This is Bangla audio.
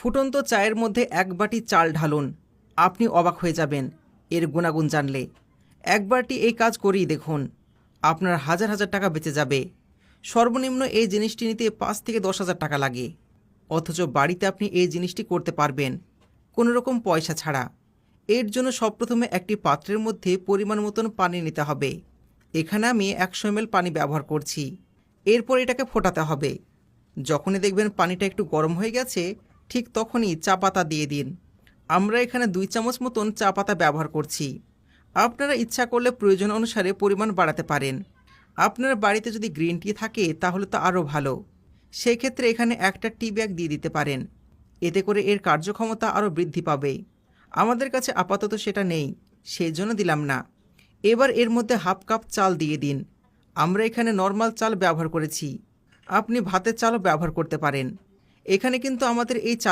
ফুটন্ত চায়ের মধ্যে 1 বাটি চাল ঢালুন। আপনি অবাক হয়ে যাবেন এর গুণাগুণ জানলে। একবারটি এই কাজ করেই দেখুন, আপনার হাজার হাজার টাকা বেঁচে যাবে। সর্বনিম্ন এই জিনিসটি নিতে 5 থেকে 10,000 টাকা লাগে, অথচ বাড়িতে আপনি এই জিনিসটি করতে পারবেন কোনো রকম পয়সা ছাড়া। এর জন্য সবপ্রথমে একটি পাত্রের মধ্যে পরিমাণ মতন পানি নিতে হবে। এখানে আমি 100 ml পানি ব্যবহার করছি। এরপর এটাকে ফোটাতে হবে। যখনই দেখবেন পানিটা একটু গরম হয়ে গেছে, ঠিক তখনই চা পাতা দিয়ে দিন। আমরা এখানে 2 চামচ মতন চা পাতা ব্যবহার করছি। আপনারা ইচ্ছা করলে প্রয়োজন অনুসারে পরিমাণ বাড়াতে পারেন। আপনার বাড়িতে যদি গ্রিন টি থাকে তাহলে তো আরও ভালো। সেক্ষেত্রে এখানে একটা টি ব্যাগ দিয়ে দিতে পারেন। এতে করে এর কার্যক্ষমতা আরও বৃদ্ধি পাবে। আমাদের কাছে আপাতত সেটা নেই, সেই জন্য দিলাম না। এবার এর মধ্যে হাফ কাপ চাল দিয়ে দিন। আমরা এখানে নর্মাল চাল ব্যবহার করেছি, আপনি ভাতের চালও ব্যবহার করতে পারেন। এখানে কিন্তু আমাদের এই চাল